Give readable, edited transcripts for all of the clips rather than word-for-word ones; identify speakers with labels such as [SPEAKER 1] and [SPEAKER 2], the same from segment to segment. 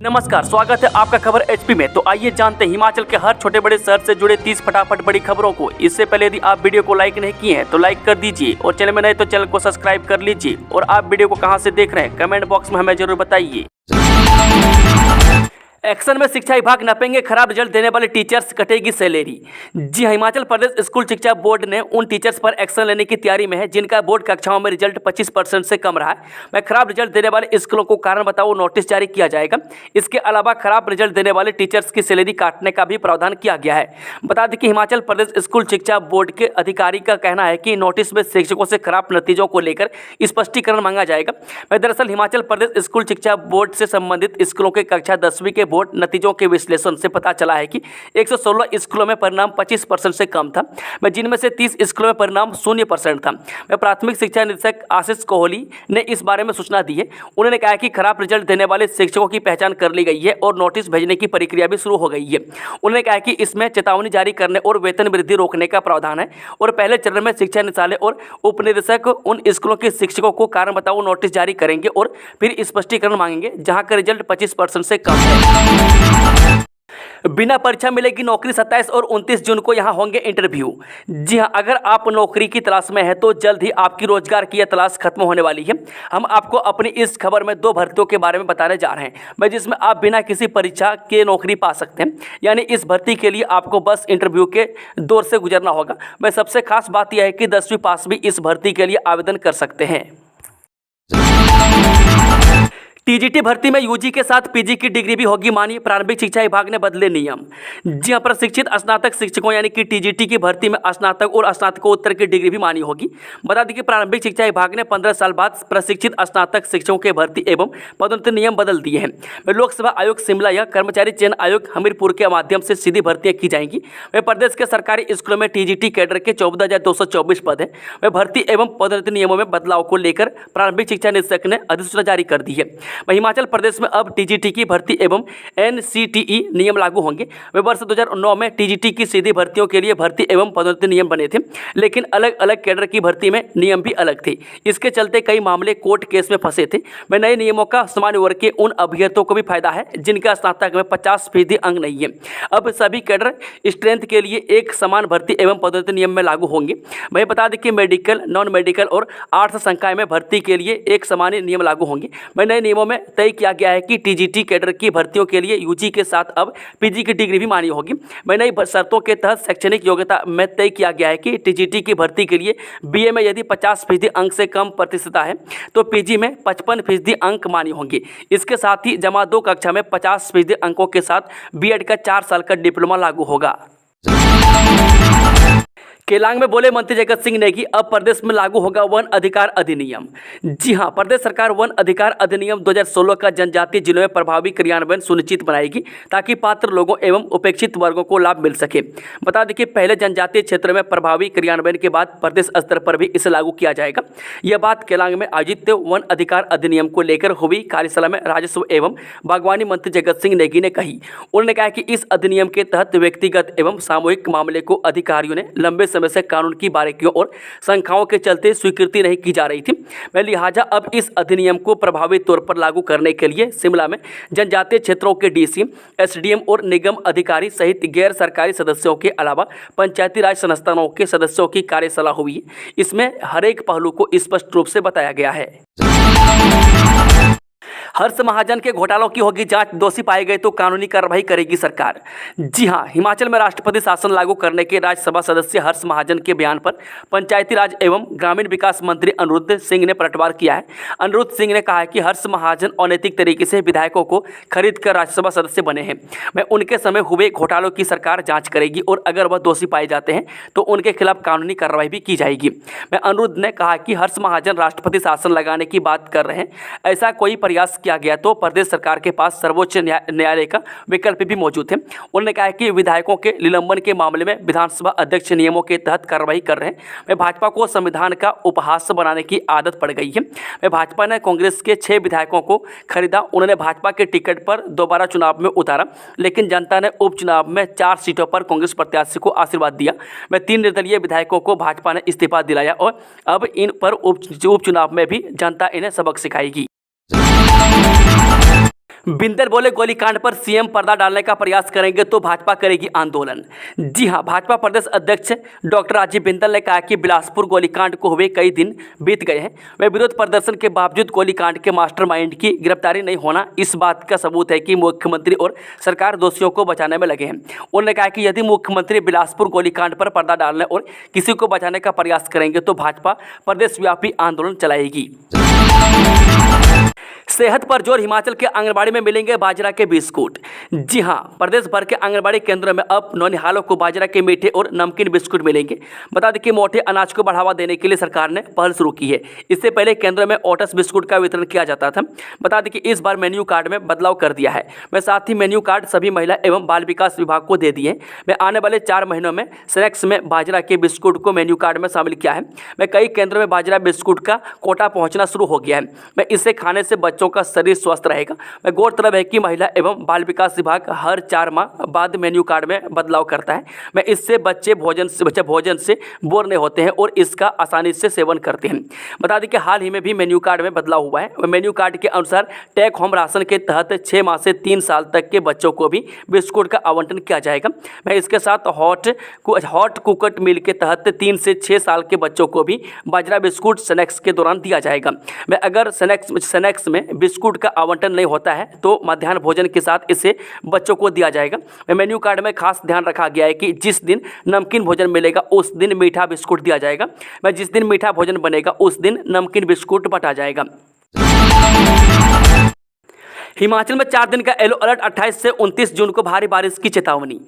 [SPEAKER 1] नमस्कार, स्वागत है आपका खबर एचपी में। तो आइए जानते हैं हिमाचल के हर छोटे बड़े शहर से जुड़े 30 फटाफट बड़ी खबरों को। इससे पहले यदि आप वीडियो को लाइक नहीं किए हैं तो लाइक कर दीजिए और चैनल में नए तो चैनल को सब्सक्राइब कर लीजिए। और आप वीडियो को कहां से देख रहे हैं कमेंट बॉक्स में हमें जरूर बताइए। एक्शन में शिक्षा विभाग नपेंगे खराब रिजल्ट देने वाले टीचर्स, कटेगी सैलरी। जी हाँ, हिमाचल प्रदेश स्कूल शिक्षा बोर्ड ने उन टीचर्स पर एक्शन लेने की तैयारी में है जिनका बोर्ड कक्षाओं में रिजल्ट 25% से कम रहा है। मैं खराब रिजल्ट देने वाले स्कूलों को कारण बताओ नोटिस जारी किया जाएगा। इसके अलावा खराब रिजल्ट देने वाले टीचर्स की सैलरी काटने का भी प्रावधान किया गया है। बता दें कि हिमाचल प्रदेश स्कूल शिक्षा बोर्ड के अधिकारी का कहना है कि नोटिस में शिक्षकों से खराब नतीजों को लेकर स्पष्टीकरण मांगा जाएगा। मैं दरअसल हिमाचल प्रदेश स्कूल शिक्षा बोर्ड से संबंधित स्कूलों के कक्षा 10वीं के बोर्ड नतीजों के विश्लेषण से पता चला है कि 116 स्कूलों में परिणाम 25% से कम था, मैं जिनमें से 30 स्कूलों में परिणाम 0% था। मैं प्राथमिक शिक्षा निदेशक आशीष कोहली ने इस बारे में सूचना दी है। उन्होंने कहा कि खराब रिजल्ट देने वाले शिक्षकों की पहचान कर ली गई है और नोटिस भेजने की प्रक्रिया भी शुरू हो गई है। उन्होंने कहा कि इसमें चेतावनी जारी करने और वेतन वृद्धि रोकने का प्रावधान है और पहले चरण में शिक्षा निदेशालय और उपनिदेशक उन स्कूलों के शिक्षकों को कारण बताओ नोटिस जारी करेंगे और फिर स्पष्टीकरण मांगेंगे जहां का रिजल्ट 25% से कम है। बिना परीक्षा मिलेगी नौकरी, 27 और 29 जून को यहां होंगे इंटरव्यू। जी हां, अगर आप नौकरी की तलाश में हैं तो जल्द ही आपकी रोजगार की यह तलाश खत्म होने वाली है। हम आपको अपनी इस खबर में 2 भर्तियों के बारे में बताने जा रहे हैं जिसमें आप बिना किसी परीक्षा के नौकरी पा सकते हैं। यानी इस भर्ती के लिए आपको बस इंटरव्यू के दौर से गुजरना होगा। मैं सबसे खास बात यह है कि 10वीं पास भी इस भर्ती के लिए आवेदन कर सकते हैं। टीजीटी भर्ती में यूजी के साथ पीजी की डिग्री भी होगी मान्य, प्रारंभिक शिक्षा विभाग ने बदले नियम। जी हां, प्रशिक्षित स्नातक शिक्षकों यानी कि टीजीटी की भर्ती में स्नातक और स्नातकोत्तर की डिग्री भी मान्य होगी। बता दें कि प्रारंभिक शिक्षा विभाग ने 15 साल बाद प्रशिक्षित स्नातक शिक्षकों के भर्ती एवं पदोन्नति नियम बदल दिए हैं। लोकसेवा आयोग शिमला या कर्मचारी चयन आयोग हमीरपुर के माध्यम से सीधी भर्तियां की जाएंगी। वे प्रदेश के सरकारी स्कूलों में टीजीटी कैडर के 14,224 पद हैं। वे भर्ती एवं पदोन्नति नियमों में बदलाव को लेकर प्रारंभिक शिक्षा निदेशक ने अधिसूचना जारी कर दी है। हिमाचल प्रदेश में अब टीजीटी की भर्ती एवं एनसीटीई नियम लागू होंगे। वे वर्ष 2009 में टीजीटी की सीधी भर्तियों के लिए भर्ती एवं पदोन्नति नियम बने थे, लेकिन अलग अलग कैडर की भर्ती में नियम भी अलग थे। इसके चलते कई मामले कोर्ट केस में फंसे थे। वे नए नियमों का सामान्य वर्ग के उन अभ्यर्थियों को भी फायदा है जिनका स्नातक में 50% अंक नहीं है। अब सभी कैडर स्ट्रेंथ के लिए एक समान भर्ती एवं पदोन्नति नियम में लागू होंगे। वही बता दें कि मेडिकल, नॉन मेडिकल और आर्ट्स संकाय में भर्ती के लिए एक समान नियम लागू होंगे। नए नियमों में तय किया गया है कि टीजीटी कैडर की भर्तियों के लिए यूजी के साथ अब पीजी की डिग्री भी मान्य होगी। नई शर्तों के तहत शैक्षणिक योग्यता में तय किया गया है कि टीजीटी की भर्ती के लिए बीए में यदि 50% अंक से कम प्रतिशतता है तो पीजी में 55% अंक मान्य होंगे। इसके साथ ही जमा 2 कक्षा में 50% अंकों के साथ बीएड का 4 साल का डिप्लोमा लागू होगा। केलांग में बोले मंत्री जगत सिंह नेगी, अब प्रदेश में लागू होगा वन अधिकार अधिनियम। जी हां, प्रदेश सरकार वन अधिकार अधिनियम 2016 का जनजातीय जिलों में प्रभावी क्रियान्वयन सुनिश्चित बनाएगी ताकि पात्र लोगों एवं उपेक्षित वर्गों को लाभ मिल सके। बता दें कि पहले जनजातीय क्षेत्र में प्रभावी क्रियान्वयन के बाद प्रदेश स्तर पर भी इसे लागू किया जाएगा। यह बात केलांग में आयोजित वन अधिकार अधिनियम को लेकर हुई कार्यशाला में राजस्व एवं बागवानी मंत्री जगत सिंह नेगी ने कही। उन्होंने कहा कि इस अधिनियम के तहत व्यक्तिगत एवं सामूहिक मामले को अधिकारियों ने लंबे समय से कानून की बारीकियों और संख्याओं के चलते स्वीकृति नहीं की जा रही थी। लिहाजा अब इस अधिनियम को प्रभावी तौर पर लागू करने के लिए शिमला में जनजातीय क्षेत्रों के डीसी, एसडीएम और निगम अधिकारी सहित गैर सरकारी सदस्यों के अलावा पंचायती राज संस्थानों के सदस्यों की कार्यशाला हुई। इसमें हर एक पहलू को स्पष्ट रूप से बताया गया है। हर्ष महाजन के घोटालों की होगी जांच, दोषी पाए गए तो कानूनी कार्रवाई करेगी सरकार। जी हां, हिमाचल में राष्ट्रपति शासन लागू करने के राज्यसभा सदस्य हर्ष महाजन के बयान पर पंचायती राज एवं ग्रामीण विकास मंत्री अनिरुद्ध सिंह ने पलटवार किया है। अनिरुद्ध सिंह ने कहा है कि हर्ष महाजन अनैतिक तरीके से विधायकों को खरीद कर राज्यसभा सदस्य बने हैं। मैं उनके समय हुए घोटालों की सरकार जाँच करेगी और अगर वह दोषी पाए जाते हैं तो उनके खिलाफ कानूनी कार्रवाई भी की जाएगी। अनिरुद्ध ने कहा कि हर्ष महाजन राष्ट्रपति शासन लगाने की बात कर रहे हैं। ऐसा कोई प्रयास किया गया तो प्रदेश सरकार के पास सर्वोच्च न्यायालय का विकल्प भी मौजूद है। उन्होंने कहा कि विधायकों के निलंबन के मामले में विधानसभा अध्यक्ष नियमों के तहत कार्रवाई कर रहे हैं। वे भाजपा को संविधान का उपहास बनाने की आदत पड़ गई है। वे भाजपा ने कांग्रेस के 6 विधायकों को खरीदा, उन्होंने भाजपा के टिकट पर दोबारा चुनाव में उतारा, लेकिन जनता ने उपचुनाव में 4 सीटों पर कांग्रेस प्रत्याशी को आशीर्वाद दिया। 3 निर्दलीय विधायकों को भाजपा ने इस्तीफा दिलाया और अब इन पर उपचुनाव में भी जनता इन्हें सबक सिखाएगी। बिंदल बोले गोलीकांड पर सीएम पर्दा डालने का प्रयास करेंगे तो भाजपा करेगी आंदोलन। जी हां, भाजपा प्रदेश अध्यक्ष डॉक्टर राजीव बिंदल ने कहा कि बिलासपुर गोलीकांड को हुए कई दिन बीत गए हैं। वे विरोध प्रदर्शन के बावजूद गोलीकांड के मास्टरमाइंड की गिरफ्तारी नहीं होना इस बात का सबूत है कि मुख्यमंत्री और सरकार दोषियों को बचाने में लगे हैं। उन्होंने कहा कि यदि मुख्यमंत्री बिलासपुर गोलीकांड पर पर्दा डालने और किसी को बचाने का प्रयास करेंगे तो भाजपा प्रदेशव्यापी आंदोलन चलाएगी। सेहत पर जोर, हिमाचल के आंगनबाड़ी में मिलेंगे बाजरा के बिस्कुट। जी हां, प्रदेश भर के आंगनबाड़ी केंद्रों में अब नौनिहालों को बाजरा के मीठे और नमकीन बिस्कुट मिलेंगे। बता दें कि मोटे अनाज को बढ़ावा देने के लिए सरकार ने पहल शुरू की है। इससे पहले केंद्रों में ओट्स बिस्कुट का वितरण किया जाता था। बता दें कि इस बार मेन्यू कार्ड में बदलाव कर दिया है। मैं साथ ही मेन्यू कार्ड सभी महिला एवं बाल विकास विभाग को दे दिए हैं। मैं आने वाले 4 महीनों में स्नैक्स में बाजरा के बिस्कुट को मेन्यू कार्ड में शामिल किया है। मैं कई केंद्रों में बाजरा बिस्कुट का कोटा पहुँचना शुरू हो गया है। मैं इसे खाने से बच्चों का शरीर स्वस्थ रहेगा। मैं गौरतलब है कि महिला एवं बाल विकास विभाग हर 4 माह बाद मेन्यू कार्ड में बदलाव करता है। मैं इससे बच्चे भोजन से बोर नहीं होते हैं और इसका आसानी से सेवन करते हैं। बता दें कि हाल ही में भी मेन्यू कार्ड में बदलाव हुआ है। मेन्यू कार्ड के अनुसार टेक होम राशन के तहत 6 माह से 3 साल तक के बच्चों को भी बिस्कुट का आवंटन किया जाएगा। मैं इसके साथ हॉट कुकट मील के तहत 3 से 6 साल के बच्चों को भी बाजरा बिस्कुट स्नैक्स के दौरान दिया जाएगा। मैं अगर स्नैक्स में बिस्कुट का आवंटन नहीं होता है तो मध्याह्न भोजन के साथ इसे बच्चों को दिया जाएगा। मेन्यू कार्ड में खास ध्यान रखा गया है कि जिस दिन नमकीन भोजन मिलेगा उस दिन मीठा बिस्कुट दिया जाएगा। मैं जिस दिन मीठा भोजन बनेगा उस दिन नमकीन बिस्कुट बंटा जाएगा। हिमाचल में 4 दिन का येलो अलर्ट, 28 से 29 जून को भारी बारिश की चेतावनी।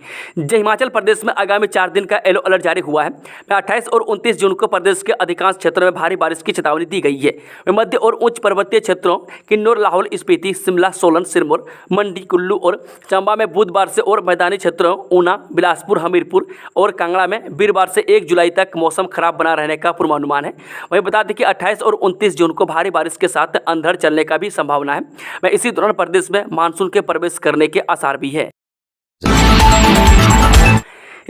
[SPEAKER 1] हिमाचल प्रदेश में आगामी 4 दिन का येलो अलर्ट जारी हुआ है। 28 और 29 जून को प्रदेश के अधिकांश क्षेत्रों में भारी बारिश की चेतावनी दी गई है। मध्य और उच्च पर्वतीय क्षेत्रों किन्नौर, लाहौल स्पीति, शिमला, सोलन, सिरमौर, मंडी, कुल्लू और चंबा में बुधवार से और मैदानी क्षेत्रों ऊना, बिलासपुर, हमीरपुर और कांगड़ा में वीरवार से 1 जुलाई तक मौसम खराब बना रहने का पूर्वानुमान है। वहीं बता दें कि 28 और 29 जून को भारी बारिश के साथ अंधड़ चलने का भी संभावना है। मैं इसी दौरान प्रदेश में मानसून के प्रवेश करने के आसार भी है।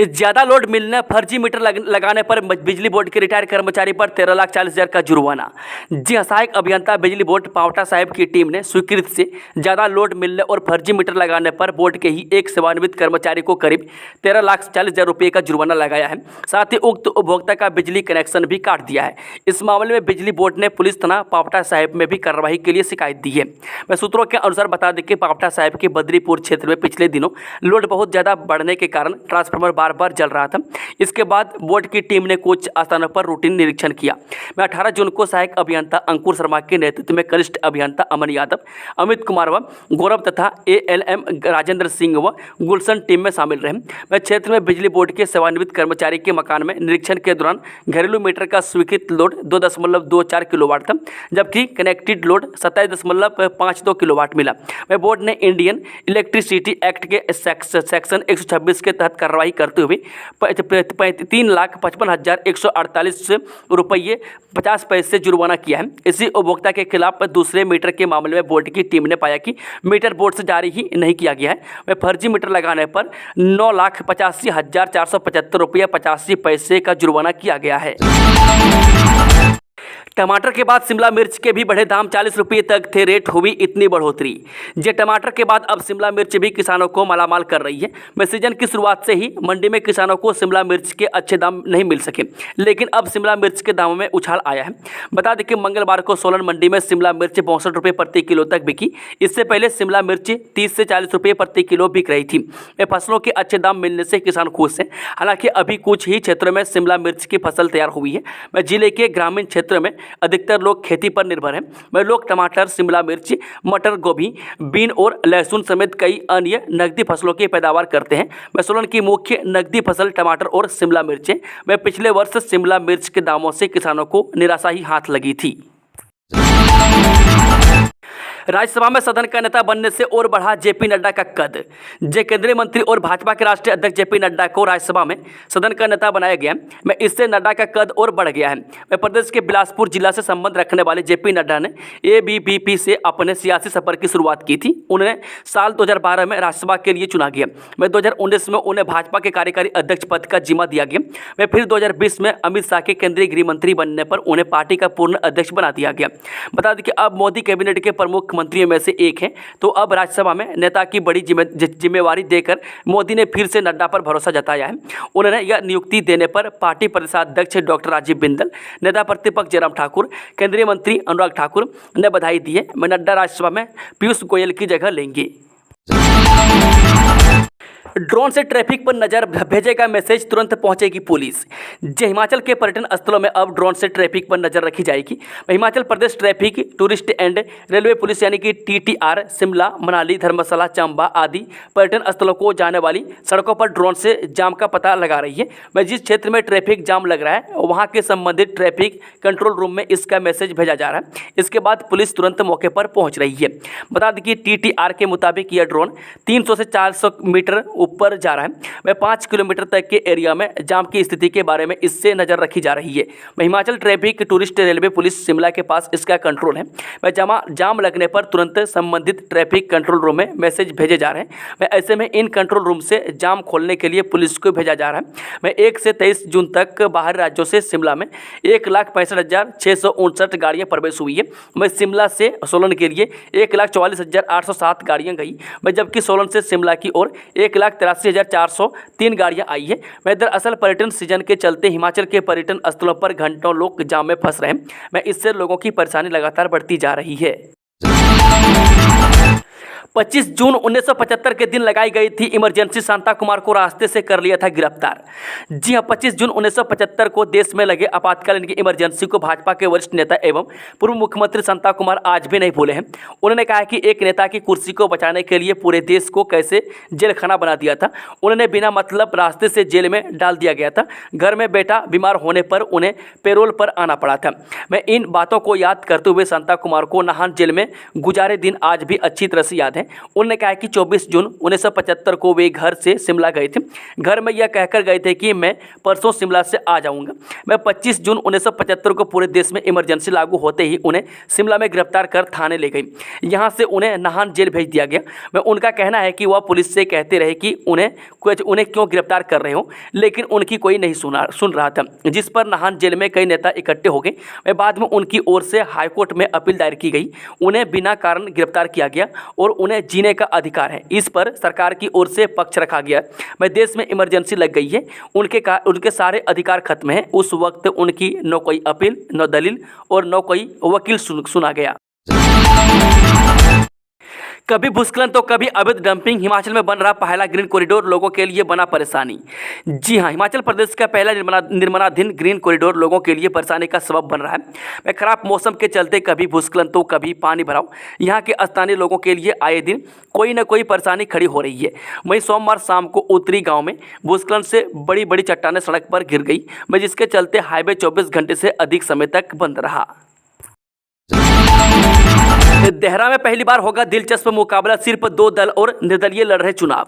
[SPEAKER 1] ज्यादा लोड मिलने, फर्जी मीटर लगाने पर बिजली बोर्ड के रिटायर्ड कर्मचारी पर 13,40,000 का जुर्माना। जी हां, सहायक अभियंता बिजली बोर्ड पावटा साहिब की टीम ने स्वीकृत से ज्यादा लोड मिलने और फर्जी मीटर लगाने पर बोर्ड के ही एक सेवानिवृत्त कर्मचारी को करीब 13,40,000 रुपये का जुर्माना लगाया है। साथ ही उक्त उपभोक्ता का बिजली कनेक्शन भी काट दिया है। इस मामले में बिजली बोर्ड ने पुलिस थाना पावटा साहिब में भी कार्रवाई के लिए शिकायत दी है। मैं सूत्रों के अनुसार बता दें कि पावटा साहिब के बद्रीपुर क्षेत्र में पिछले दिनों लोड बहुत ज़्यादा बढ़ने के कारण ट्रांसफार्मर बार जल रहा था। इसके बाद बोर्ड की टीम ने कुछ स्थानों पर रूटीन निरीक्षण किया। मैं 18 जून को सहायक अभियंता अंकुर शर्मा के नेतृत्व में कनिष्ठ अभियंता अमन यादव, अमित कुमार व गौरव तथा ALM राजेंद्र सिंह व गुलशन टीम में शामिल रहे। मैं क्षेत्र में बिजली बोर्ड के सेवानिवृत्त कर्मचारी के मकान में निरीक्षण के दौरान घरेलू मीटर का स्वीकृत लोड 2.24 किलोवाट था, जबकि कनेक्टेड लोड 27.52 किलोवाट मिला। मैं बोर्ड ने इंडियन इलेक्ट्रिसिटी एक्ट के सेक्शन 126 के तहत कार्रवाई करते हुए 3,55,148 रुपये 50 पैसे जुर्माना किया है। इसी उपभोक्ता के खिलाफ दूसरे मीटर के मामले में बोर्ड की टीम ने पाया कि मीटर बोर्ड से जारी ही नहीं किया गया है। वह फर्जी मीटर लगाने पर 9,85,475 रुपये 85 पैसे का जुर्माना किया गया है। टमाटर के बाद शिमला मिर्च के भी बढ़े दाम, 40 रुपये तक थे रेट, हुई इतनी बढ़ोतरी। जे टमाटर के बाद अब शिमला मिर्च भी किसानों को मालामाल कर रही है। मैं सीजन की शुरुआत से ही मंडी में किसानों को शिमला मिर्च के अच्छे दाम नहीं मिल सके, लेकिन अब शिमला मिर्च के दामों में उछाल आया है। बता दें कि मंगलवार को सोलन मंडी में शिमला मिर्च 62 रुपये प्रति किलो तक बिकी। इससे पहले शिमला मिर्च 30 से 40 रुपये प्रति किलो बिक रही थी। फसलों के अच्छे दाम मिलने से किसान खुश हैं। हालांकि अभी कुछ ही क्षेत्रों में शिमला मिर्च की फसल तैयार हुई है। मैं जिले के ग्रामीण क्षेत्रों में अधिकतर लोग खेती पर निर्भर हैं। वह लोग टमाटर, शिमला मिर्च, मटर, गोभी, बीन और लहसुन समेत कई अन्य नकदी फसलों की पैदावार करते हैं। वह सोलन की मुख्य नकदी फसल टमाटर और शिमला मिर्च है। वह पिछले वर्ष शिमला मिर्च के दामों से किसानों को निराशा ही हाथ लगी थी। राज्यसभा में सदन का नेता बनने से और बढ़ा जेपी नड्डा का कद। केंद्रीय मंत्री और भाजपा के राष्ट्रीय अध्यक्ष जेपी नड्डा को राज्यसभा में सदन का नेता बनाया गया। मैं इससे नड्डा का कद और बढ़ गया है। मैं प्रदेश के बिलासपुर जिला से संबंध रखने वाले जेपी नड्डा ने ABVP से अपने सियासी सफर की शुरुआत की थी। उन्हें साल 2012 में राज्यसभा के लिए चुना गया। मैं 2019 में उन्हें भाजपा के कार्यकारी अध्यक्ष पद का जिम्मा दिया गया। मैं फिर 2020 में अमित शाह के केंद्रीय गृह मंत्री बनने पर उन्हें पार्टी का पूर्ण अध्यक्ष बना दिया गया। बता दें कि अब मोदी कैबिनेट के प्रमुख मुख्यमंत्रियों में से एक हैं। तो अब राज्यसभा में नेता की बड़ी जिम्मेवारी देकर मोदी ने फिर से नड्डा पर भरोसा जताया है। उन्होंने यह नियुक्ति देने पर पार्टी प्रदेशाध्यक्ष डॉक्टर राजीव बिंदल, नेता प्रतिपक्ष जयराम ठाकुर, केंद्रीय मंत्री अनुराग ठाकुर ने बधाई दी है। मैं नड्डा राज्यसभा में पीयूष गोयल की जगह लेंगे। ड्रोन से ट्रैफिक पर नजर भेजेगा मैसेज, तुरंत पहुंचेगी पुलिस। जी, हिमाचल के पर्यटन स्थलों में अब ड्रोन से ट्रैफिक पर नजर रखी जाएगी। Himachal Pradesh traffic tourist and railway police यानी कि TTR शिमला, मनाली, धर्मशाला, चंबा आदि पर्यटन स्थलों को जाने वाली सड़कों पर ड्रोन से जाम का पता लगा रही है। मैं जिस क्षेत्र में ट्रैफिक जाम लग रहा है वहाँ के संबंधित ट्रैफिक कंट्रोल रूम में इसका मैसेज भेजा जा रहा है। इसके बाद पुलिस तुरंत मौके पर पहुँच रही है। बता दें कि TTR के मुताबिक यह ड्रोन 300 से 400 मीटर ऊपर जा रहा है। वह 5 किलोमीटर तक के एरिया में जाम की स्थिति के बारे में इससे नजर रखी जा रही है। Himachal traffic tourist railway police Shimla के पास इसका कंट्रोल है। वह जाम लगने पर तुरंत संबंधित ट्रैफिक कंट्रोल रूम में मैसेज भेजे जा रहे हैं। वह ऐसे में इन कंट्रोल रूम से जाम खोलने के लिए पुलिस को भेजा जा रहा है। वह 1 से 23 जून तक बाहरी राज्यों से शिमला में 1,65,659 गाड़ियाँ प्रवेश हुई है। वह शिमला से सोलन के लिए 1,44,807 गाड़ियाँ गई। वह जबकि सोलन से शिमला की ओर 1,83,403 गाड़ियां आई है। मैं दरअसल पर्यटन सीजन के चलते हिमाचल के पर्यटन स्थलों पर घंटों लोग जाम में फंस रहे हैं। मैं इससे लोगों की परेशानी लगातार बढ़ती जा रही है। 25 जून 1975 के दिन लगाई गई थी इमरजेंसी। शांता कुमार को रास्ते से कर लिया था गिरफ्तार। जी हां, 25 जून 1975 को देश में लगे आपातकालीन की इमरजेंसी को भाजपा के वरिष्ठ नेता एवं पूर्व मुख्यमंत्री शांता कुमार आज भी नहीं भूले हैं। उन्होंने कहा कि एक नेता की कुर्सी को बचाने के लिए पूरे देश को कैसे जेल खाना बना दिया था। उन्होंने बिना मतलब रास्ते से जेल में डाल दिया गया था। घर में बेटा बीमार होने पर उन्हें पैरोल पर आना पड़ा था। मैं इन बातों को याद करते हुए शांता कुमार को नाहन जेल में गुजारे दिन आज भी अच्छी तरह से याद है। उन्होंने कहा कि 24 जून 1975 को वे घर से शिमला गए थे। घर में यह कहकर गए थे कि मैं परसों शिमला से आ जाऊंगा। मैं 25 जून 1975 को पूरे देश में इमरजेंसी लागू होते ही उन्हें शिमला में गिरफ्तार कर थाने ले गई। यहां से उन्हें नाहन जेल भेज दिया गया। मैं उनका कहना है कि वह पुलिस से कहते रहे कि उन्हें क्यों गिरफ्तार कर रहे हो, लेकिन उनकी कोई नहीं सुन रहा था, जिस पर नाहन जेल में कई नेता इकट्ठे हो गए। मैं बाद में उनकी ओर से हाईकोर्ट में अपील दायर की गई। उन्हें बिना कारण गिरफ्तार किया गया और उन्हें जीने का अधिकार है, इस पर सरकार की ओर से पक्ष रखा गया। मैं देश में इमरजेंसी लग गई है, उनके सारे अधिकार खत्म हैं। उस वक्त उनकी न कोई अपील, न दलील और न कोई वकील सुना गया। कभी भूस्खलन तो कभी अवैध डंपिंग। हिमाचल में बन रहा पहला ग्रीन कॉरिडोर लोगों के लिए बना परेशानी। जी हां, हिमाचल प्रदेश का पहला निर्माणाधीन ग्रीन कॉरिडोर लोगों के लिए परेशानी का सबब बन रहा है। खराब मौसम के चलते कभी भूस्खलन तो कभी पानी भराव। यहां के स्थानीय लोगों के लिए आए दिन कोई न कोई परेशानी खड़ी हो रही है। वहीं सोमवार शाम को उत्तरी गाँव में भूस्खलन से बड़ी बड़ी चट्टानें सड़क पर गिर गई, जिसके चलते हाईवे 24 घंटे से अधिक समय तक बंद रहा। देहरा में पहली बार होगा दिलचस्प मुकाबला, सिर्फ 2 दल और निर्दलीय लड़ रहे चुनाव।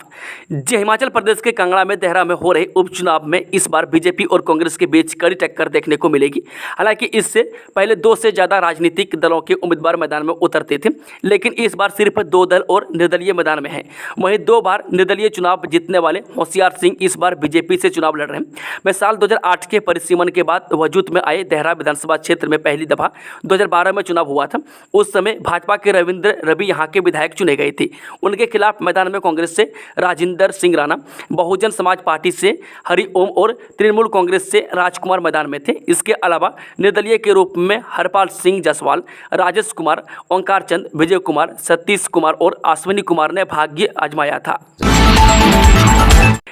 [SPEAKER 1] जी, हिमाचल प्रदेश के कांगड़ा में देहरा में हो रहे उपचुनाव में इस बार बीजेपी और कांग्रेस के बीच कड़ी टक्कर देखने को मिलेगी। हालांकि इससे पहले 2 से ज़्यादा राजनीतिक दलों के उम्मीदवार मैदान में उतरते थे, लेकिन इस बार सिर्फ 2 दल और निर्दलीय मैदान में हैं। वहीं 2 बार निर्दलीय चुनाव जीतने वाले होशियार सिंह इस बार बीजेपी से चुनाव लड़ रहे हैं। वह साल 2008 के परिसीमन के बाद वजूद में आए देहरा विधानसभा क्षेत्र में पहली दफा 2012 में चुनाव हुआ था। उस समय भाजपा के रविंद्र रवि यहां के विधायक चुने गए थे। उनके खिलाफ मैदान में कांग्रेस से राजिंदर सिंह राणा, बहुजन समाज पार्टी से हरिओम और तृणमूल कांग्रेस से राजकुमार मैदान में थे। इसके अलावा निर्दलीय के रूप में हरपाल सिंह जसवाल, राजेश कुमार, ओंकार चंद, विजय कुमार, सतीश कुमार और अश्विनी कुमार ने भाग्य आजमाया था।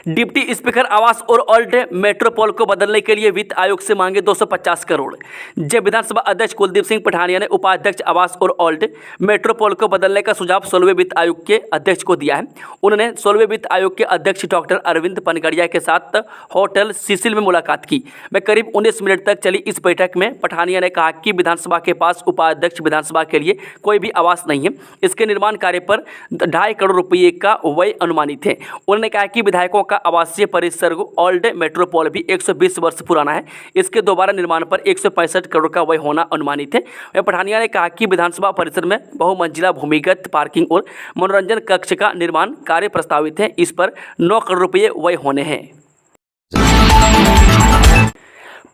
[SPEAKER 1] डिप्टी स्पीकर आवास और ओल्ड मेट्रोपोल को बदलने के लिए वित्त आयोग से मांगे 250 करोड़। जब विधानसभा अध्यक्ष कुलदीप सिंह पठानिया ने उपाध्यक्ष आवास और ओल्ड मेट्रोपोल को बदलने का सुझाव 16वें वित्त आयोग के अध्यक्ष को दिया है। उन्होंने 16वें वित्त आयोग के अध्यक्ष डॉक्टर अरविंद पनगड़िया के साथ होटल सिसिल में मुलाकात की। में करीब 19 मिनट तक चली इस बैठक में पठानिया ने कहा कि विधानसभा के पास उपाध्यक्ष विधानसभा के लिए कोई भी आवास नहीं है। इसके निर्माण कार्य पर 2.5 करोड़ रुपये का व्यय अनुमानित है। उन्होंने कहा कि विधायकों का आवासीय परिसर ओल्ड मेट्रोपोल भी 120 वर्ष पुराना है। इसके दोबारा निर्माण पर 165 करोड़ का व्यय होना अनुमानित है। पठानिया ने कहा कि विधानसभा परिसर में बहुमंजिला भूमिगत पार्किंग और मनोरंजन कक्ष का निर्माण कार्य प्रस्तावित है। इस पर 9 करोड़ रुपये व्यय होने हैं।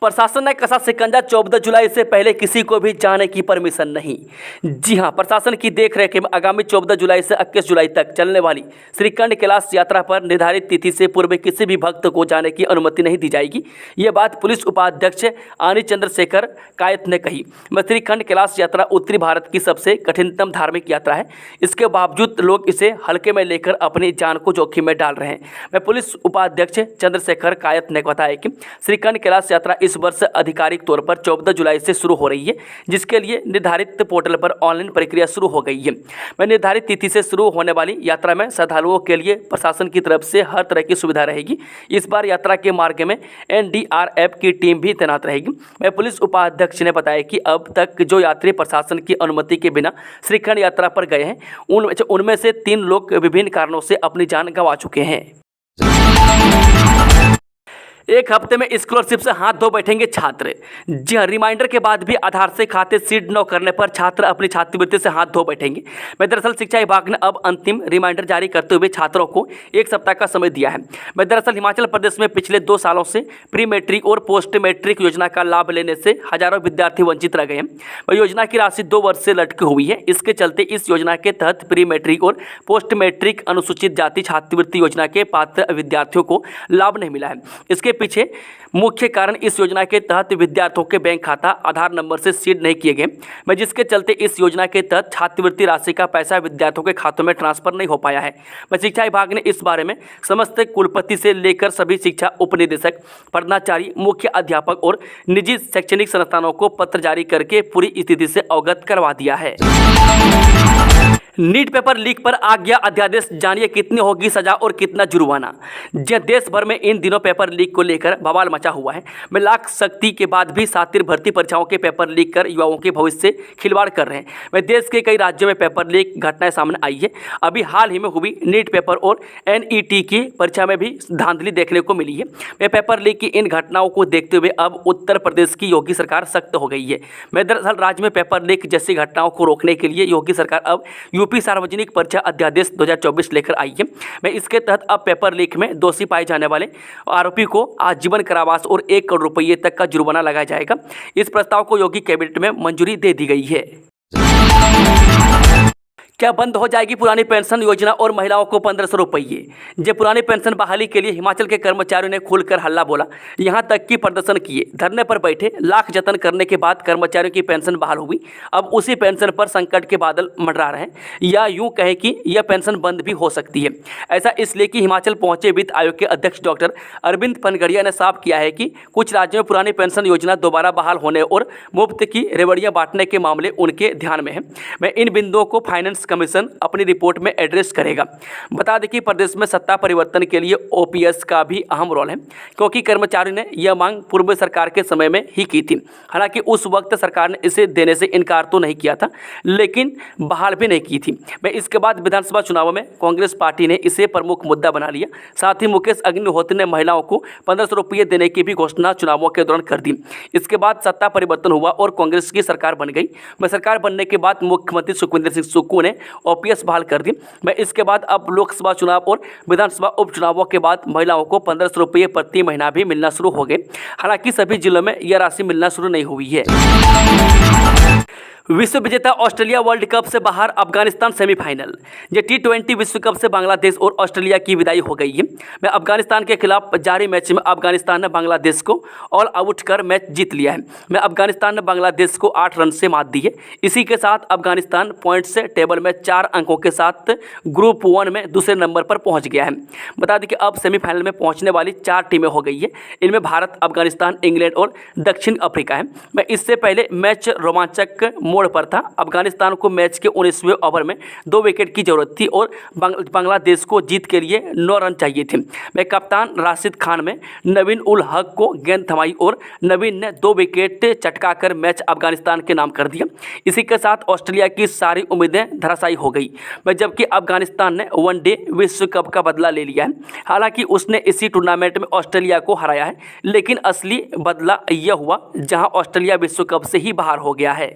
[SPEAKER 1] प्रशासन ने कसा शिकंजा, 14 जुलाई से पहले किसी को भी जाने की परमिशन नहीं। जी हां, प्रशासन की देखरेख में आगामी 14 जुलाई से 21 जुलाई तक चलने वाली श्रीखंड कैलाश यात्रा पर निर्धारित तिथि से पूर्व किसी भी भक्त को जाने की अनुमति नहीं दी जाएगी। ये बात पुलिस उपाध्यक्ष आनी चंद्रशेखर कायत ने कही। श्रीखंड कैलाश यात्रा उत्तरी भारत की सबसे कठिनतम धार्मिक यात्रा है। इसके बावजूद लोग इसे हल्के में लेकर अपनी जान को जोखिम में डाल रहे हैं। पुलिस उपाध्यक्ष चंद्रशेखर कायत ने बताया कि श्रीखंड कैलाश यात्रा इस वर्ष आधिकारिक तौर पर 14 जुलाई से शुरू हो रही है, जिसके लिए निर्धारित पोर्टल पर ऑनलाइन प्रक्रिया शुरू हो गई है। निर्धारित तिथि से शुरू होने वाली यात्रा में श्रद्धालुओं के लिए प्रशासन की तरफ से हर तरह की सुविधा रहेगी। इस बार यात्रा के मार्ग में NDRF की टीम भी तैनात रहेगी। पुलिस उपाध्यक्ष ने बताया कि अब तक जो यात्री प्रशासन की अनुमति के बिना श्रीखंड यात्रा पर गए हैं, उनमें से 3 लोग विभिन्न कारणों से अपनी जान गंवा चुके हैं। एक हफ्ते में स्कॉलरशिप से हाथ धो बैठेंगे छात्र। जी हाँ, रिमाइंडर के बाद भी आधार से खाते सीड न करने पर छात्र अपनी छात्रवृत्ति से हाथ धो बैठेंगे। दरअसल शिक्षा विभाग ने अब अंतिम रिमाइंडर जारी करते हुए छात्रों को 1 सप्ताह का समय दिया है। दरअसल हिमाचल प्रदेश में पिछले 2 सालों से प्री मैट्रिक और पोस्ट मैट्रिक योजना का लाभ लेने से हजारों विद्यार्थी वंचित रह गए हैं। योजना की राशि 2 वर्ष से लटकी हुई है। इसके चलते इस योजना के तहत प्री मैट्रिक और पोस्ट मैट्रिक अनुसूचित जाति छात्रवृत्ति योजना के पात्र विद्यार्थियों को लाभ नहीं मिला है। इसके पीछे मुख्य कारण इस योजना के तहत विद्यार्थियों के बैंक खाता आधार नंबर से सीड नहीं किए गए, जिसके चलते इस योजना के तहत छात्रवृत्ति राशि का पैसा विद्यार्थियों के खातों में ट्रांसफर नहीं हो पाया है। शिक्षा विभाग ने इस बारे में समस्त कुलपति से लेकर सभी शिक्षा उपनिदेशक, प्रधानाचार्य, मुख्य अध्यापक और निजी शैक्षणिक संस्थानों को पत्र जारी करके पूरी स्थिति से अवगत करवा दिया है। नीट पेपर लीक पर आ गया अध्यादेश, जानिए कितनी होगी सजा और कितना जुर्माना। देश भर में इन दिनों पेपर लीक को लेकर बवाल मचा हुआ है। लाख शक्ति के बाद भी शातिर भर्ती परीक्षाओं के पेपर लीक कर युवाओं के भविष्य से खिलवाड़ कर रहे हैं। देश के कई राज्यों में पेपर लीक घटनाएं सामने आई है। अभी हाल ही में हुई नीट पेपर और NET की परीक्षा में भी धांधली देखने को मिली है। पेपर लीक की इन घटनाओं को देखते हुए अब उत्तर प्रदेश की योगी सरकार सख्त हो गई है। दरअसल राज्य में पेपर लीक जैसी घटनाओं को रोकने के लिए योगी सरकार अब यूपी सार्वजनिक परीक्षा अध्यादेश 2024 लेकर आई है। इसके तहत अब पेपर लीक में दोषी पाए जाने वाले आरोपी को आजीवन कारावास और 1 करोड़ रुपये तक का जुर्माना लगाया जाएगा। इस प्रस्ताव को योगी कैबिनेट में मंजूरी दे दी गई है। क्या बंद हो जाएगी पुरानी पेंशन योजना और महिलाओं को 1500 रुपये। पुरानी पेंशन बहाली के लिए हिमाचल के कर्मचारियों ने खुलकर हल्ला बोला, यहां तक कि प्रदर्शन किए, धरने पर बैठे। लाख जतन करने के बाद कर्मचारियों की पेंशन बहाल हुई। अब उसी पेंशन पर संकट के बादल मंडरा रहे हैं, या यूं कहें कि यह पेंशन बंद भी हो सकती है। ऐसा इसलिए कि हिमाचल पहुंचे वित्त आयोग के अध्यक्ष डॉक्टर अरविंद पनगड़िया ने साफ किया है कि कुछ राज्यों में पुरानी पेंशन योजना दोबारा बहाल होने और मुफ्त की रेवड़ियां बांटने के मामले उनके ध्यान में है। इन बिंदुओं को फाइनेंस कमीशन अपनी रिपोर्ट में एड्रेस करेगा। बता दें कि प्रदेश में सत्ता परिवर्तन के लिए OPS का भी अहम रोल है, क्योंकि कर्मचारियों ने यह मांग पूर्व सरकार के समय में ही की थी। हालांकि उस वक्त सरकार ने इसे देने से इनकार तो नहीं किया था, लेकिन बहाल भी नहीं की थी। इसके बाद विधानसभा चुनावों में कांग्रेस पार्टी ने इसे प्रमुख मुद्दा बना लिया। साथ ही मुकेश अग्निहोत्री ने महिलाओं को 1500 रुपये देने की भी घोषणा चुनावों के दौरान कर दी। इसके बाद सत्ता परिवर्तन हुआ और कांग्रेस की सरकार बन गई। सरकार बनने के बाद मुख्यमंत्री सुखविंदर सिंह सुक्खू ने OPS बहाल कर दी। इसके बाद अब लोकसभा चुनाव और विधानसभा उपचुनावों के बाद महिलाओं को 1500 रुपये प्रति महीना भी मिलना शुरू हो गए। हालांकि सभी जिलों में यह राशि मिलना शुरू नहीं हुई है। विश्व विजेता ऑस्ट्रेलिया वर्ल्ड कप से बाहर, अफगानिस्तान सेमीफाइनल। T20 विश्व कप से बांग्लादेश और ऑस्ट्रेलिया की विदाई हो गई है। अफगानिस्तान के खिलाफ जारी मैच में अफगानिस्तान ने बांग्लादेश को ऑल आउट कर मैच जीत लिया है। अफगानिस्तान ने बांग्लादेश को 8 रन से मात दी है। इसी के साथ अफगानिस्तान पॉइंट से टेबल में 4 अंकों के साथ ग्रुप 1 में दूसरे नंबर पर पहुँच गया है। बता दें कि अब सेमीफाइनल में पहुँचने वाली 4 टीमें हो गई है। इनमें भारत, अफगानिस्तान, इंग्लैंड और दक्षिण अफ्रीका है। इससे पहले मैच रोमांचक मोड़ पर था। अफगानिस्तान को मैच के 19वें ओवर में 2 विकेट की जरूरत थी और बांग्लादेश को जीत के लिए 9 रन चाहिए थे। कप्तान राशिद खान में नवीन उल हक को गेंद थमाई और नवीन ने 2 विकेट चटकाकर मैच अफगानिस्तान के नाम कर दिया। इसी के साथ ऑस्ट्रेलिया की सारी उम्मीदें धराशायी हो गई, जबकि अफगानिस्तान ने वनडे विश्व कप का बदला ले लिया है। हालांकि उसने इसी टूर्नामेंट में ऑस्ट्रेलिया को हराया है, लेकिन असली बदला यह हुआ जहां ऑस्ट्रेलिया विश्व कप से ही बाहर हो गया है।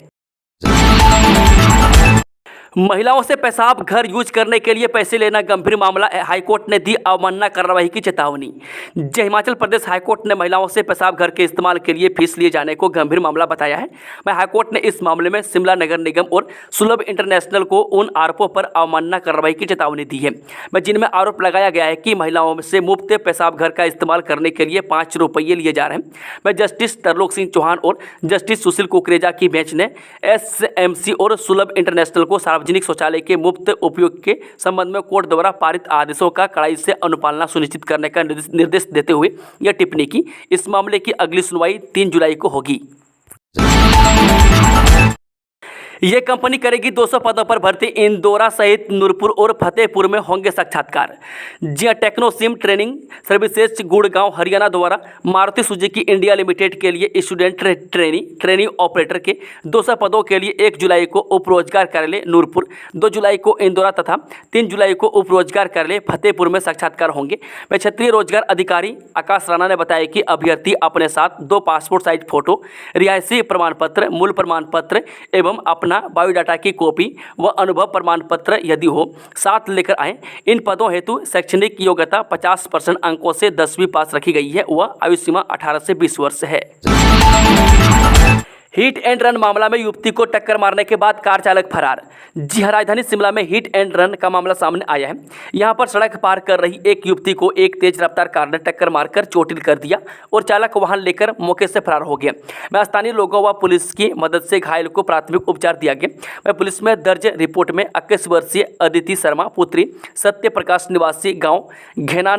[SPEAKER 1] महिलाओं से पेशाब घर यूज करने के लिए पैसे लेना गंभीर मामला। हाईकोर्ट ने दी अवमानना कार्रवाई की चेतावनी। जय हिमाचल प्रदेश हाईकोर्ट ने महिलाओं से पेशाब घर के इस्तेमाल के लिए फीस लिए जाने को गंभीर मामला बताया है। हाईकोर्ट ने इस मामले में शिमला नगर निगम और सुलभ इंटरनेशनल को उन आरोपों पर अवमानना कार्रवाई की चेतावनी दी है, जिनमें आरोप लगाया गया है कि महिलाओं से मुफ्त पेशाब घर का इस्तेमाल करने के लिए 5 रुपये लिए जा रहे हैं। जस्टिस तरलोक सिंह चौहान और जस्टिस सुशील कुकरेजा की बेंच ने SMC और सुलभ इंटरनेशनल को सार्वजनिक शौचालय के मुफ्त उपयोग के संबंध में कोर्ट द्वारा पारित आदेशों का कड़ाई से अनुपालना सुनिश्चित करने का निर्देश देते हुए यह टिप्पणी की। इस मामले की अगली सुनवाई 3 जुलाई को होगी। ये कंपनी करेगी 200 पदों पर भर्ती। इंदौरा सहित नूरपुर और फतेहपुर में होंगे साक्षात्कार। G techno sim training services Gurgaon Haryana द्वारा मारुति सुजुकी इंडिया लिमिटेड के लिए स्टूडेंट ट्रेनी ऑपरेटर के 200 पदों के लिए 1 जुलाई को उप रोजगार कार्यालय नूरपुर, 2 जुलाई को इंदौरा तथा 3 जुलाई को उप रोजगार कार्यालय फतेहपुर में साक्षात्कार होंगे। क्षेत्रीय रोजगार अधिकारी आकाश राणा ने बताया कि अभ्यर्थी अपने साथ 2 पासपोर्ट साइज फोटो, रिहायशी प्रमाण पत्र, मूल प्रमाण पत्र एवं अपना बायोडाटा की कॉपी व अनुभव प्रमाण पत्र यदि हो साथ लेकर आए। इन पदों हेतु शैक्षणिक योग्यता 50% अंकों से 10वीं पास रखी गई है व आयु सीमा 18 से 20 वर्ष है। हिट एंड रन मामला में युवती को टक्कर मारने के बाद कार चालक फरार। जी हां, राजधानी शिमला में हिट एंड रन का मामला सामने आया है। यहां पर सड़क पार कर रही एक युवती को एक तेज रफ्तार कार ने टक्कर मारकर चोटिल कर दिया और चालक वाहन लेकर मौके से फरार हो गया। स्थानीय लोगों व पुलिस की मदद से घायल को प्राथमिक उपचार दिया गया। पुलिस में दर्ज रिपोर्ट में 21 वर्षीय अदिति शर्मा पुत्री सत्य प्रकाश निवासी गाँव घेना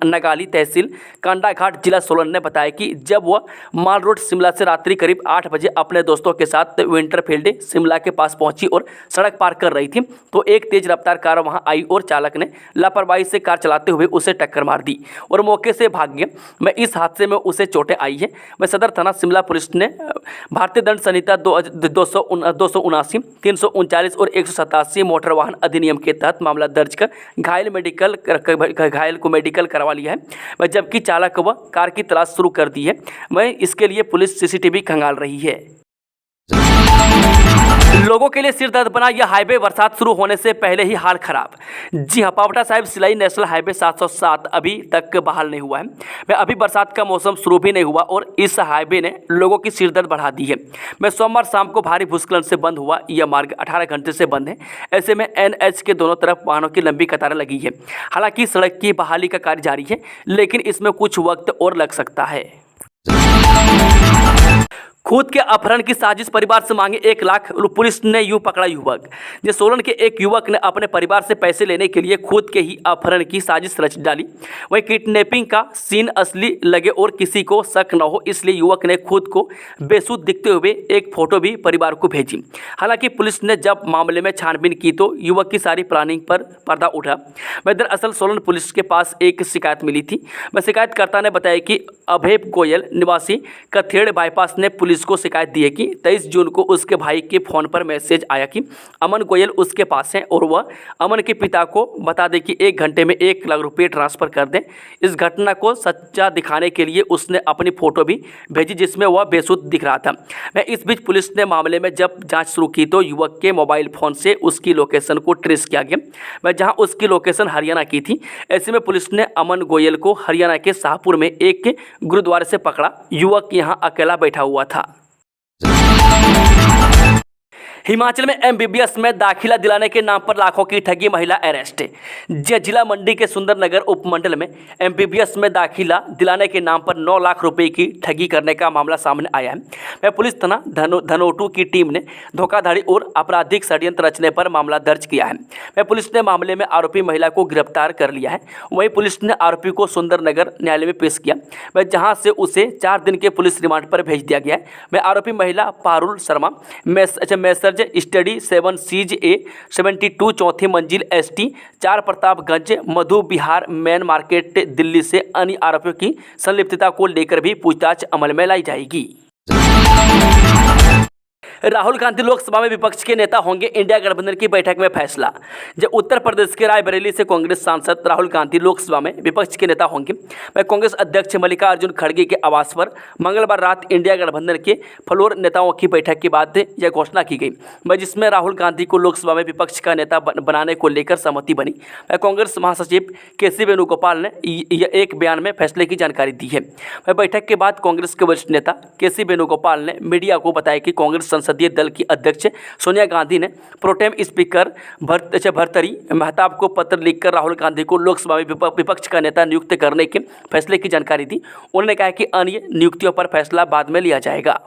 [SPEAKER 1] नगाली तहसील कांडाघाट जिला सोलन ने बताया कि जब वह माल रोड शिमला से रात्रि करीब 8 बजे अपने दोस्तों के साथ विंटरफील्ड शिमला के पास पहुंची और सड़क पार कर रही थी तो एक तेज रफ्तार कार वहां आई और चालक ने लापरवाही से कार चलाते हुए उसे टक्कर मार दी और मौके से भाग गया। इस हादसे में उसे चोटें आई है। सदर थाना शिमला पुलिस ने भारतीय दंड संहिता 279, 339 और 187 मोटर वाहन अधिनियम के तहत मामला दर्ज कर घायल को मेडिकल करवा लिया है, जबकि चालक व कार की तलाश शुरू कर दी है। इसके लिए पुलिस CCTV खंगाल रही है। लोगों के लिए सिर दर्द बना यह हाईवे बरसात शुरू होने से पहले ही हाल खराब। जी हां, पावटा साहिब सिलाई नेशनल हाईवे 707 अभी तक बहाल नहीं हुआ है। अभी बरसात का मौसम शुरू भी नहीं हुआ और इस हाईवे ने लोगों की सिर दर्द बढ़ा दी है। सोमवार शाम को भारी भूस्खलन से बंद हुआ यह मार्ग 18 घंटे से बंद है। ऐसे में NH के दोनों तरफ वाहनों की लंबी कतारें लगी है। हालांकि सड़क की बहाली का कार्य जारी है, लेकिन इसमें कुछ वक्त और लग सकता है। खुद के अपहरण की साजिश, परिवार से मांगे 1 लाख, पुलिस ने यूं पकड़ा युवक। सोलन के एक युवक ने अपने परिवार से पैसे लेने के लिए खुद के ही अपहरण की साजिश रच डाली। वहीं किडनैपिंग का सीन असली लगे और किसी को शक न हो, इसलिए युवक ने खुद को बेसुध दिखते हुए एक फोटो भी परिवार को भेजी। हालांकि पुलिस ने जब मामले में छानबीन की तो युवक की सारी प्लानिंग पर पर्दा उठा। दरअसल सोलन पुलिस के पास एक शिकायत मिली थी। शिकायतकर्ता ने बताया कि अभय गोयल निवासी कथेड़ बाईपास ने पुलिस को शिकायत दी है कि 23 जून को उसके भाई के फोन पर मैसेज आया कि अमन गोयल उसके पास है और वह अमन के पिता को बता दे कि 1 घंटे में 1 लाख रुपये ट्रांसफर कर दें। इस घटना को सच्चा दिखाने के लिए उसने अपनी फोटो भी भेजी जिसमें वह बेसुध दिख रहा था। इस बीच पुलिस ने मामले में जब जांच शुरू की तो युवक के मोबाइल फोन से उसकी लोकेशन को ट्रेस किया गया, जहां उसकी लोकेशन हरियाणा की थी। ऐसे में पुलिस ने अमन गोयल को हरियाणा के शाहपुर में एक गुरुद्वारे से पकड़ा। युवक यहां अकेला बैठा हुआ था। हिमाचल में MBBS में दाखिला दिलाने के नाम पर लाखों की ठगी, महिला अरेस्ट। जिला मंडी के सुंदरनगर उपमंडल में MBBS में दाखिला दिलाने के नाम पर 9 लाख रुपए की ठगी करने का मामला सामने आया है। पुलिस थाना धनोटू की टीम ने धोखाधड़ी और आपराधिक षड्यंत्र रचने पर मामला दर्ज किया है। पुलिस ने मामले में आरोपी महिला को गिरफ्तार कर लिया है। वहीं पुलिस ने आरोपी को सुंदरनगर न्यायालय में पेश किया, जहाँ से उसे 4 दिन के पुलिस रिमांड पर भेज दिया गया है। आरोपी महिला Parul Sharma messrs study 7 CJ 72 चौथी मंजिल ST 4 प्रतापगंज मधु बिहार मेन मार्केट दिल्ली से अन्य आरोपियों की संलिप्तता को लेकर भी पूछताछ अमल में लाई जाएगी। राहुल गांधी लोकसभा में विपक्ष के नेता होंगे, इंडिया गठबंधन की बैठक में फैसला। जब उत्तर प्रदेश के रायबरेली से कांग्रेस सांसद राहुल गांधी लोकसभा में विपक्ष के नेता होंगे, वह कांग्रेस अध्यक्ष मल्लिकार्जुन खड़गे के आवास पर मंगलवार रात इंडिया गठबंधन के फ्लोर नेताओं की बैठक के बाद यह घोषणा की गई, जिसमें राहुल गांधी को लोकसभा में विपक्ष का नेता बनाने को लेकर सहमति बनी। कांग्रेस महासचिव के.सी. वेणुगोपाल ने एक बयान में फैसले की जानकारी दी है। बैठक के बाद कांग्रेस के वरिष्ठ नेता के.सी. वेणुगोपाल ने मीडिया को बताया कि कांग्रेस संसदीय दल की अध्यक्ष सोनिया गांधी ने प्रोटेम स्पीकर भर्तृहरि महताब को पत्र लिखकर राहुल गांधी को लोकसभा में विपक्ष का नेता नियुक्त करने के फैसले की जानकारी दी। उन्होंने कहा कि अन्य नियुक्तियों पर फैसला बाद में लिया जाएगा।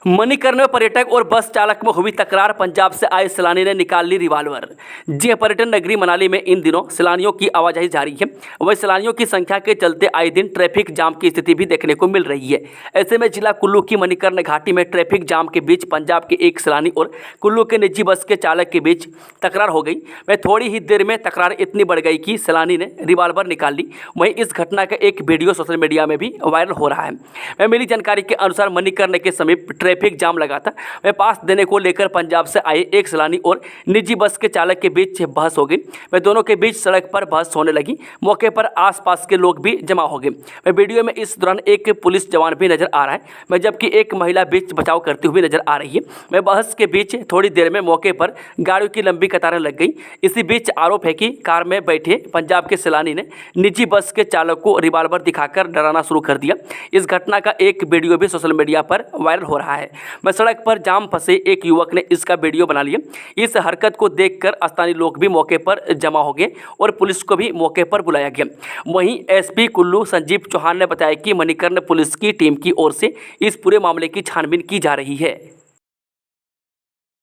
[SPEAKER 1] मणिकर्ण में पर्यटक और बस चालक में हुई तकरार, पंजाब से आए सैलानी ने निकाल ली रिवाल्वर। जी पर्यटन नगरी मनाली में इन दिनों सैलानियों की आवाजाही जारी है। वही सैलानियों की संख्या के चलते आए दिन ट्रैफिक जाम की स्थिति भी देखने को मिल रही है। ऐसे में जिला कुल्लू की मणिकर्ण घाटी में ट्रैफिक जाम के बीच पंजाब के एक सैलानी और कुल्लू के निजी बस के चालक के बीच तकरार हो गई। वह थोड़ी ही देर में तकरार इतनी बढ़ गई कि सैलानी ने रिवाल्वर निकाल ली। वहीं इस घटना का एक वीडियो सोशल मीडिया में भी वायरल हो रहा है। मिली जानकारी के अनुसार मणिकर्ण के समीप ट्रैफिक जाम लगा था। वह पास देने को लेकर पंजाब से आए एक सैलानी और निजी बस के चालक के बीच बहस हो गई। वह दोनों के बीच सड़क पर बहस होने लगी। मौके पर आसपास के लोग भी जमा हो गए। वह वीडियो में इस दौरान एक पुलिस जवान भी नजर आ रहा है, जबकि एक महिला बीच बचाव करती हुई नजर आ रही है। वह बहस के बीच थोड़ी देर में मौके पर गाड़ियों की लंबी कतारें लग गई। इसी बीच आरोप है कि कार में बैठे पंजाब के सैलानी ने निजी बस के चालक को रिवाल्वर दिखाकर डराना शुरू कर दिया। इस घटना का एक वीडियो भी सोशल मीडिया पर वायरल हो रहा है। सड़क पर जाम फंसे एक युवक ने इसका वीडियो बना लिया। इस हरकत को देखकर स्थानीय लोग भी मौके पर जमा हो गए और पुलिस को भी मौके पर बुलाया गया। वहीं एसपी कुल्लू संजीव चौहान ने बताया कि मणिकर्ण पुलिस की टीम की ओर से इस पूरे मामले की छानबीन की जा रही है।